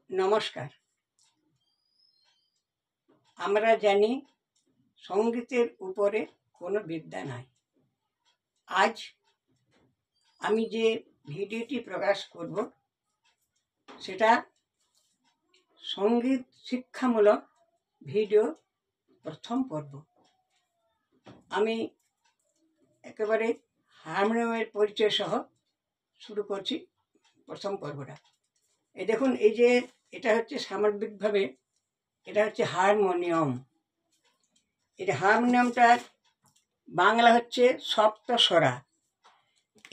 নমস্কার। আমরা জানি সঙ্গীতের উপরে কোনো বিদ্যা নাই। আজ আমি যে ভিডিওটি প্রকাশ করব সেটা সঙ্গীত শিক্ষামূলক ভিডিও প্রথম পর্ব। আমি একেবারে হারমোনিয়ামের পরিচয় সহ শুরু করছি প্রথম পর্বটা। এই দেখুন, এই যে এটা হচ্ছে সামগ্রিকভাবে এটা হচ্ছে হারমোনিয়াম। এটা হারমোনিয়ামটার বাংলা হচ্ছে সপ্তস্বরা।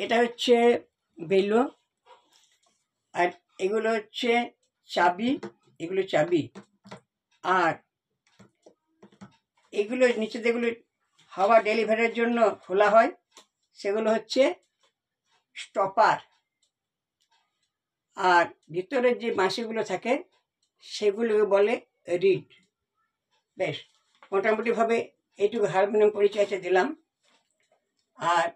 এটা হচ্ছে বেলো, আর এগুলো হচ্ছে চাবি, এগুলো চাবি। আর এগুলো নিচে যেগুলো হাওয়া ডেলিভারির জন্য খোলা হয় সেগুলো হচ্ছে স্টপার। আর ভিতরের যে বাঁশিগুলো থাকে সেগুলোকে বলে রিড। বেশ, মোটামুটিভাবে এইটুকু হারমোনিয়াম পরিচয়টা দিলাম। আর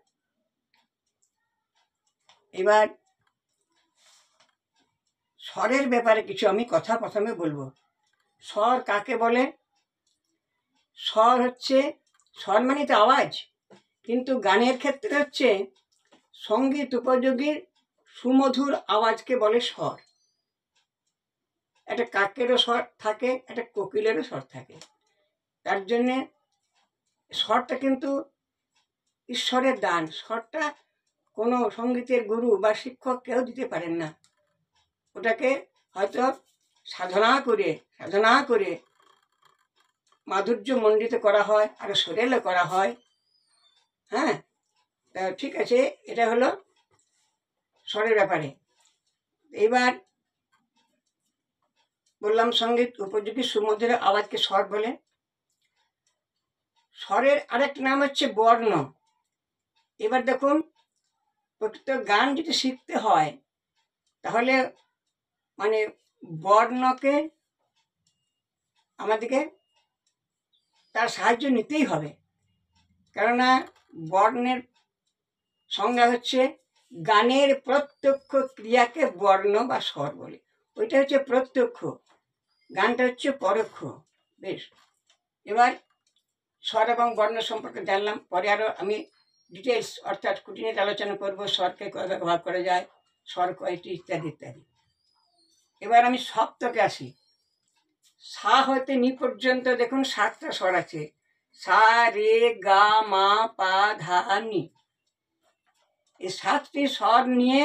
এবার স্বরের ব্যাপারে কিছু আমি কথা প্রথমে বলবো। স্বর কাকে বলে? স্বর হচ্ছে, স্বর মানে তো আওয়াজ, কিন্তু গানের ক্ষেত্রে হচ্ছে সঙ্গীত উপযোগী সুমধুর আওয়াজকে বলে স্বর। একটা কাকেরও স্বর থাকে, একটা কোকিলেরও স্বর থাকে। তার জন্যে স্বরটা কিন্তু ঈশ্বরের দান। স্বরটা কোনো সঙ্গীতের গুরু বা শিক্ষক কেউ দিতে পারেন না। ওটাকে হয়তো সাধনা করে মাধুর্য মণ্ডিত করা হয়, আরো সরেলে করা হয়। হ্যাঁ, ঠিক আছে, এটা হলো স্বরের ব্যাপারে। এবার বললাম সঙ্গীত উপযোগী সুমধুর আওয়াজকে স্বর বলে। স্বরের আরেকটা নাম হচ্ছে বর্ণ। এবার দেখুন, প্রকৃত গান যদি শিখতে হয় তাহলে মানে বর্ণকে আমাদেরকে তার সাহায্য নিতেই হবে। কেননা বর্ণের সংজ্ঞা হচ্ছে গানের প্রত্যক্ষ ক্রিয়াকে বর্ণ বা স্বর বলে। ওইটা হচ্ছে প্রত্যক্ষ, গানটা হচ্ছে পরোক্ষ। বেশ, এবার স্বর এবং বর্ণ সম্পর্কে জানলাম। পরে আরও আমি ডিটেলস অর্থাৎ খুঁটিনাটি আলোচনা করবো, স্বরকে কয়ভাবে ভাগ করা যায়, স্বর কয়টি, ইত্যাদি ইত্যাদি। এবার আমি সপ্তকে আসি। সা হতে নি পর্যন্ত দেখুন 7টা স্বর আছে। সা, রে, গা, মা, পা, ধা, নি। এই 7টি স্বর নিয়ে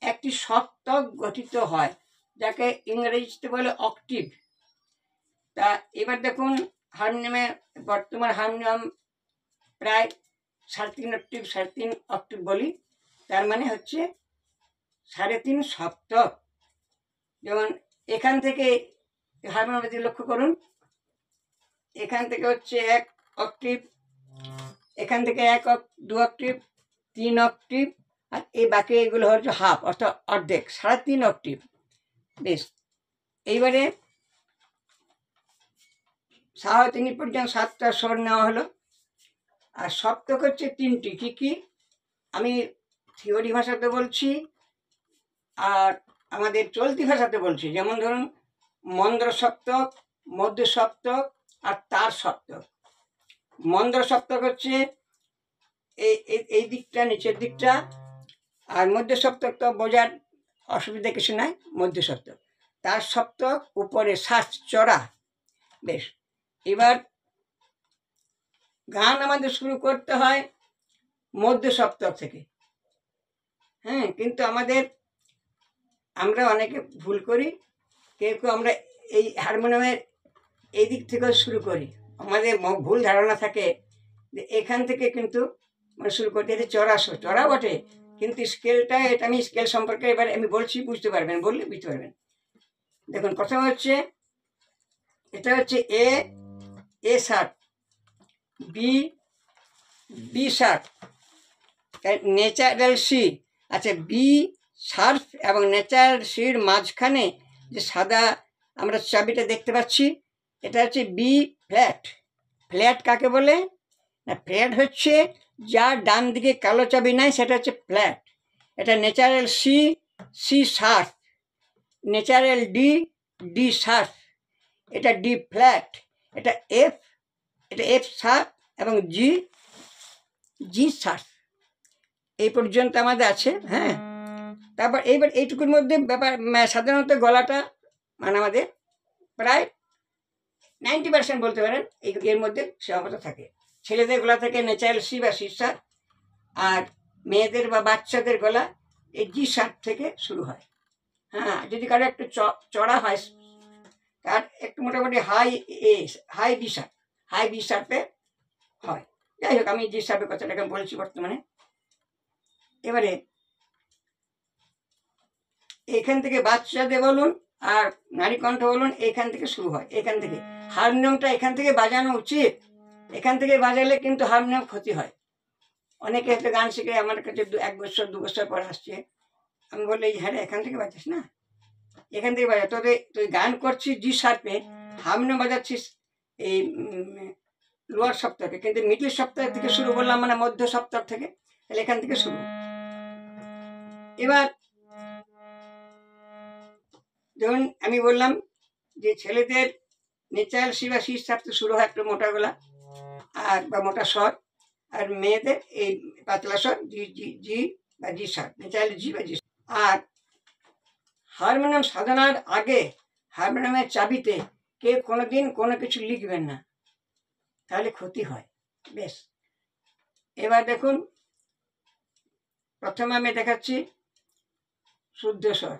একটি সপ্তক গঠিত হয়, যাকে ইংরেজিতে বলে অক্টিভ। তা এবার দেখুন, হারমোনিয়ামে বর্তমান হারমোনিয়াম প্রায় 3.5 অক্টিভ, 3.5 অক্টিভ বলি। তার মানে হচ্ছে 3.5 সপ্তক। যেমন এখান থেকে হারমোনিয়ামে লক্ষ্য করুন, এখান থেকে হচ্ছে 1 অক্টিভ, এখান থেকে 2 অক্টিভ, 3 অক্টিভ, আর এই বাকি এগুলো হচ্ছে হাফ, অর্থাৎ অর্ধেক, 3.5 অক্টিভ। বেশ, এইবারে সা হতে নি পর্যন্ত 7টা স্বর নেওয়া হলো। আর সপ্তক হচ্ছে 3টি। কি কি আমি থিওরি ভাষাতে বলছি আর আমাদের চলতি ভাষাতে বলছি। যেমন ধরুন, মন্দ্র সপ্তক, মধ্য সপ্তক আর তার সপ্তক। মন্দ্র সপ্তক হচ্ছে এই দিকটা, নিচের দিকটা। আর মধ্য সপ্তক তো বোঝার অসুবিধা কিছু নাই, মধ্য সপ্তক। তার সপ্তক উপরে শ্বাস চড়া। বেশ, এবার গান আমাদের শুরু করতে হয় মধ্য সপ্তক থেকে। হ্যাঁ, কিন্তু আমরা অনেকে ভুল করি। কেউ আমরা এই হারমোনিয়ামের এই দিক থেকে শুরু করি। আমাদের ভুল ধারণা থাকে যে এখান থেকে কিন্তু শুরু করতে, এটা চড়া বটে, কিন্তু স্কেলটা, এটা আমি স্কেল সম্পর্কে এবার আমি বলছি, বুঝতে পারবেন, বললে বুঝতে পারবেন। দেখুন, প্রথম হচ্ছে, এটা হচ্ছে A sharp, B sharp, natural C. আচ্ছা, বি শার্প এবং ন্যাচারাল সির মাঝখানে যে সাদা আমরা চাবিটা দেখতে পাচ্ছি, এটা হচ্ছে বি ফ্ল্যাট। ফ্ল্যাট কাকে বলে? না, ফ্ল্যাট হচ্ছে যার ডান দিকে কালো চাবি নাই, সেটা হচ্ছে ফ্ল্যাট। এটা natural C, C sharp, natural D, D sharp, এটা ডি ফ্ল্যাট, এটা এফ, এটা এফ শার্প এবং জি শার্প। এই পর্যন্ত আমাদের আছে। হ্যাঁ, তারপর এইবার এইটুকুর মধ্যে ব্যাপার সাধারণত গলাটা মানে আমাদের প্রায় 90% বলতে পারেন এর মধ্যে সীমাবদ্ধ থাকে। ছেলেদের গলা থেকে ন্যাচারাল সি বা সি শার্প, আর মেয়েদের বা বাচ্চাদের গলা এই জি শার্প থেকে শুরু হয়। হ্যাঁ, যদি কারো একটু চড়া হয় তার একটু মোটামুটি হাই বি শার্পে হয়। যাই হোক, আমি জি শার্পের কথাটাকে বলছি বর্তমানে। এবারে এখান থেকে বাচ্চাদের বলুন আর নারী কণ্ঠ বলুন, এখান থেকে শুরু হয়। এখান থেকে হারমোনিয়ামটা এখান থেকে বাজানো উচিত। এখান থেকে বাজালে কিন্তু হারমোনিয়াম ক্ষতি হয়। অনেকে হয়তো গান শিখে আমার কাছে 1 বছর 2 বছর পর আসছে, আমি বললে হ্যাঁ এখান থেকে বাজাস না, এখান থেকে বাজা। তবে তুই গান করছিস জি শার্পে, হারমোনিয়াম বাজাচ্ছিস এই লোয়ার সপ্তাহে, কিন্তু মিডল সপ্তাহ থেকে শুরু করলাম, মানে মধ্য সপ্তাহ থেকে, তাহলে এখান থেকে শুরু। এবার ধরুন আমি বললাম যে ছেলেদের ন্যাচারাল সি বা সি শার্প শুরু হয় একটু মোটা গলা আর বা মোটা স্বর, আর মেয়েদের এই পাতলা স্বর জি জি জি বা জি শার্প, ন্যাচারাল জি বা জি। আর হারমোনিয়াম সাধনার আগে হারমোনিয়ামের চাবিতে কেউ কোনোদিন কোনো কিছু লিখবেন না, তাহলে ক্ষতি হয়। বেশ, এবার দেখুন প্রথমে আমি দেখাচ্ছি শুদ্ধ স্বর।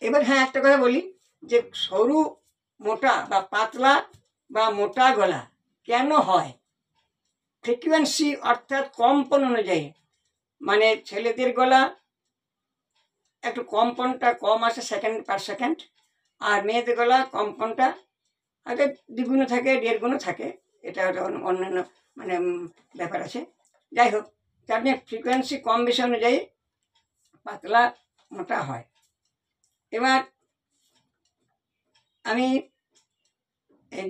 এবার হ্যাঁ একটা কথা বলি যে সরু মোটা বা পাতলা বা মোটা গলা কেন হয়? ফ্রিকুয়েন্সি অর্থাৎ কম্পন অনুযায়ী, মানে ছেলেদের গলা একটু কম্পনটা কম আসে সেকেন্ড পার সেকেন্ড, আর মেয়েদের গলা কম্পনটা আগে 2 গুণ থাকে, 1.5 গুণ থাকে। এটা অন্যান্য মানে ব্যাপার আছে। যাই হোক, আপনি ফ্রিকোয়েন্সি কম বেশি অনুযায়ী পাতলা মোটা হয়। এবার আমি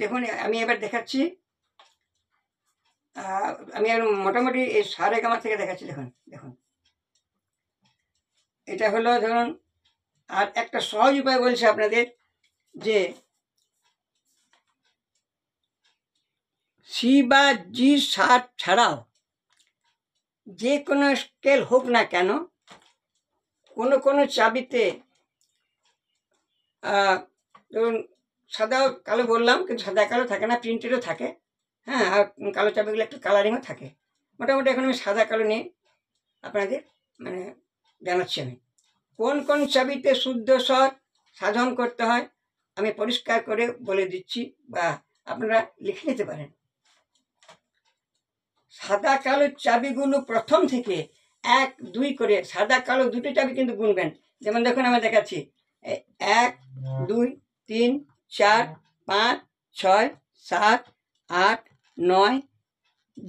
দেখুন আমি এবার দেখাচ্ছি, আমি মোটামুটি এই সারেগামা থেকে দেখাচ্ছি। দেখুন দেখুন এটা হলো ধরুন, আর একটা সহজ উপায় বলছি আপনাদের, যে সি বা জি শার্প ছাড়াও যে কোনো স্কেল হোক না কেন, কোনো কোনো চাবিতে ধরুন সাদা কালো বললাম, কিন্তু সাদা কালো থাকে না, প্রিন্টেডও থাকে। হ্যাঁ, আর কালো চাবিগুলো একটু কালারিংও থাকে। মোটামুটি এখন আমি সাদা কালো নিয়ে আপনাদের মানে জানাচ্ছি। আমি কোন কোন চাবিতে শুদ্ধ স্বর সাধন করতে হয় আমি পরিষ্কার করে বলে দিচ্ছি, বা আপনারা লিখে নিতে পারেন। সাদা কালো চাবিগুলো প্রথম থেকে 1 2 করে সাদা কালো দুটো চাবি কিন্তু গুনবেন। যেমন দেখুন আমি দেখাচ্ছি, 1 2 3 4 5 6 7 8 9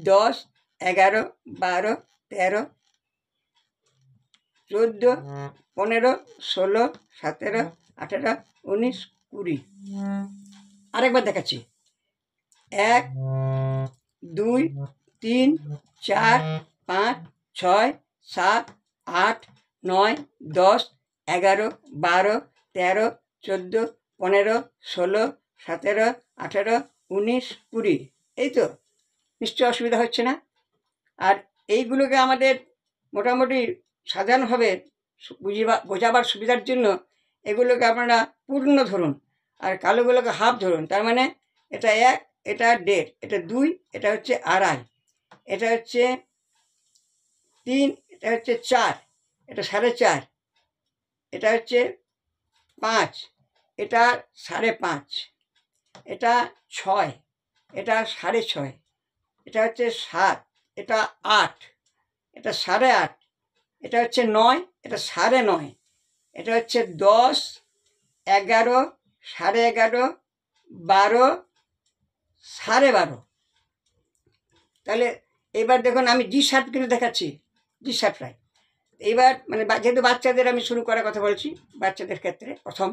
10 11 12 13 14 15 16 17 18 19 20। আরেকবার দেখাচ্ছি, 1 2 3 4 5 6 7 8 9 10 11 12 13 14 15 16 17 18 19 20। এই তো, নিশ্চয় অসুবিধা হচ্ছে না। আর এইগুলোকে আমাদের মোটামুটি সাধারণভাবে বোঝাবার সুবিধার জন্য এগুলোকে আপনারা পূর্ণ ধরুন, আর কালোগুলোকে হাফ ধরুন। তার মানে এটা 1, এটা 1.5, এটা 2, এটা হচ্ছে 2.5, এটা হচ্ছে 3, এটা হচ্ছে 4, এটা 4.5, এটা হচ্ছে 5, এটা 5.5, এটা 6, এটা 6.5, এটা হচ্ছে 7, এটা 8, এটা 8.5, এটা হচ্ছে 9, এটা 9.5, এটা হচ্ছে 10, 11, 11.5, 12, 12.5। তাহলে এবার দেখুন আমি জি শার্প কিন্তু দেখাচ্ছি, জি শার্প রায়। এইবার মানে যেহেতু বাচ্চাদের আমি শুরু করার কথা বলছি, বাচ্চাদের ক্ষেত্রে প্রথম।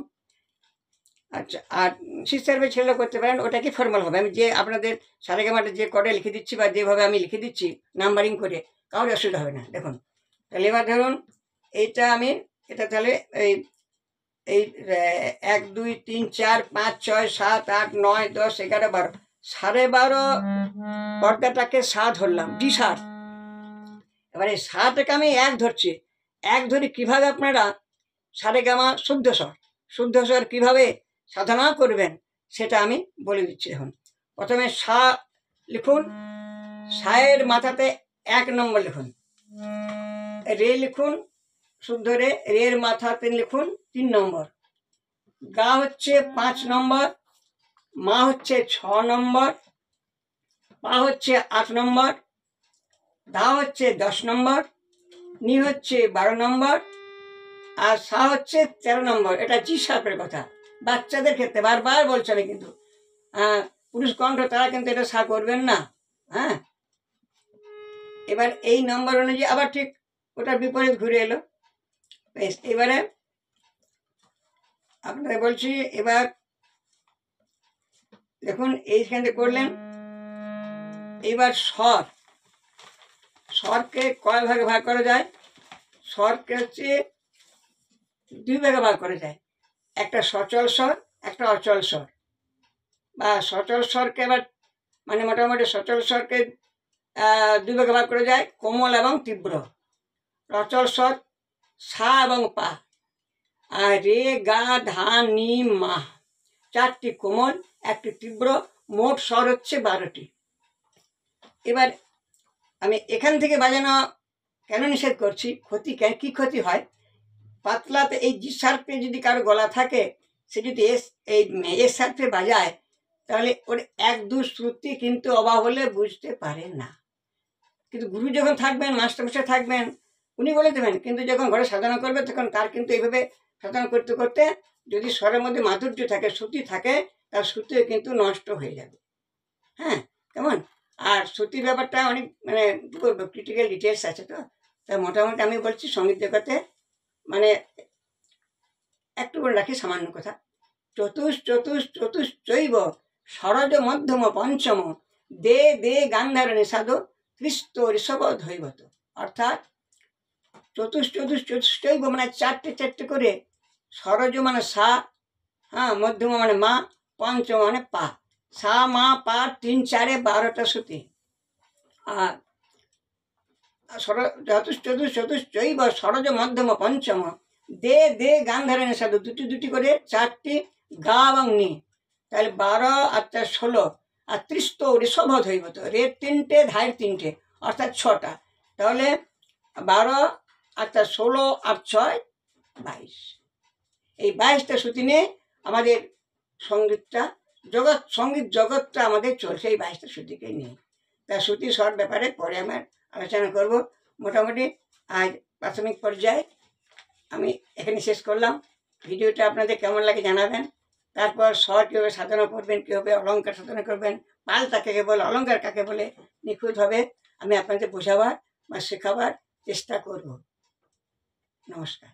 আচ্ছা, আর শিক্ষার্থী ছেলেরা করতে পারেন, ওটা কি ফর্মাল হবে। আমি যে আপনাদের সারেগামাটা যে কডে লিখে দিচ্ছি বা যেভাবে আমি লিখে দিচ্ছি নাম্বারিং করে, কারোর অসুবিধা হবে না। দেখুন তাহলে এবার ধরুন এইটা আমি, এটা তাহলে এই এই 1 2 3 4 5 6 7 8 9 10 11 12 12.5 পর্দাটাকে সা ধরলাম, ডি সা। এবারে সাটাকে আমি 1 ধরছি, 1 ধরে কিভাবে আপনারা সারেগামা শুদ্ধ স্বর কিভাবে সাধনা করবেন সেটা আমি বলে দিচ্ছি। এখন প্রথমে সা লিখুন, সায়ের মাথাতে 1 নম্বর লিখুন, রে লিখুন শুদ্ধ রে, রের মাথাতে লিখুন 3 নম্বর, গা হচ্ছে 5 নম্বর, মা হচ্ছে 6 নম্বর, পা হচ্ছে 8 নম্বর, ধা হচ্ছে 10 নম্বর, নি হচ্ছে 12 নম্বর, আর সা হচ্ছে 13 নম্বর। এটা জি শার্পের কথা, বাচ্চাদের ক্ষেত্রে বারবার বলছে আমি, কিন্তু পুরুষ কণ্ঠ তারা কিন্তু এটা সা করবেন না। হ্যাঁ, এবার এই নম্বর অনুযায়ী আবার ঠিক ওটার বিপরীত ঘুরে এলো। এবারে আপনাদের বলছি, এবার দেখুন এইখানে করলেন। এবার স্বরকে কয় ভাগে ভাগ করা যায়? স্বরকে হচ্ছে 2 ভাগে ভাগ করা যায়, একটা সচল স্বর, একটা অচল স্বর। বা সচল স্বরকে এবার মানে মোটামুটি সচল স্বরকে 2 ভাগে ভাগ করা যায়, কোমল এবং তীব্র। অচল স্বর সা এবং পা, আর রে গা ধা নি মা, 4টি কোমল, 1টি তীব্র, মোট স্বর হচ্ছে 12টি। এবার আমি এখান থেকে বাজানো কেন নিষেধ করছি, কি ক্ষতি হয়? পাতলাতে এই জি শার্পে যদি কারো গলা থাকে, সে যদি এস শার্পে বাজায়, তাহলে ওর 1 2 শ্রুতি কিন্তু অভাব হলে বুঝতে পারে না। কিন্তু গুরু যখন থাকবেন, মাস্টারমশাই থাকবেন, উনি বলে দেবেন। কিন্তু যখন ঘরে সাধনা করবে তখন তার কিন্তু এইভাবে সাধনা করতে করতে যদি স্বরের মধ্যে মাধুর্য থাকে, শ্রুতি থাকে, তার শ্রুতিও কিন্তু নষ্ট হয়ে যাবে। হ্যাঁ, কেমন? আর শ্রুতির ব্যাপারটা অনেক মানে কী করবো, ক্রিটিক্যাল ডিটেলস আছে। তো তাই মোটামুটি আমি বলছি, সঙ্গীত জগতে মানে একটু করে রাখি সামান্য কথা। চতুশ্চৈব সরজ মধ্যম পঞ্চম দে দে গান্ধার নিষাদ ক্রিস্ত ঋষভ ধৈবত। অর্থাৎ চতুশ্চৈব মানে 4টে করে, সরজ মানে সা, হ্যাঁ, মধ্যম মানে মা, পঞ্চম মানে পা। সা মা পা 3 4 12টা শ্রুতি। আর চতুশ্চৈব সরজ মধ্যম পঞ্চম দে দে গান্ধার নিষাদ, 2টি করে, 4টি গা এবং নি, তাহলে 12 আর 4 16, আর 30 ঋষভ ধৈবত, রে 3টে, ধায়ের 3টে, অর্থাৎ 6টা। তাহলে 12 আর 4 16 আর 6 22। এই 22টা শ্রুতি নিয়ে আমাদের সঙ্গীত জগৎটা আমাদের চলছে, এই 22টা শ্রুতিকে নিয়ে। তা শ্রুতি স্বর ব্যাপারে পরে আমার আলোচনা করব। মোটামুটি আজ প্রাথমিক পর্যায়ে আমি এখানে শেষ করলাম। ভিডিওটা আপনাদের কেমন লাগে জানাবেন। তারপর স্বর কীভাবে সাধনা করবেন, কীভাবে অলঙ্কার সাধনা করবেন, পালটা কাকে বলে, অলঙ্কার কাকে বলে, নিখুঁতভাবে আমি আপনাদের বোঝাবার বা শেখাবার চেষ্টা করব। নমস্কার।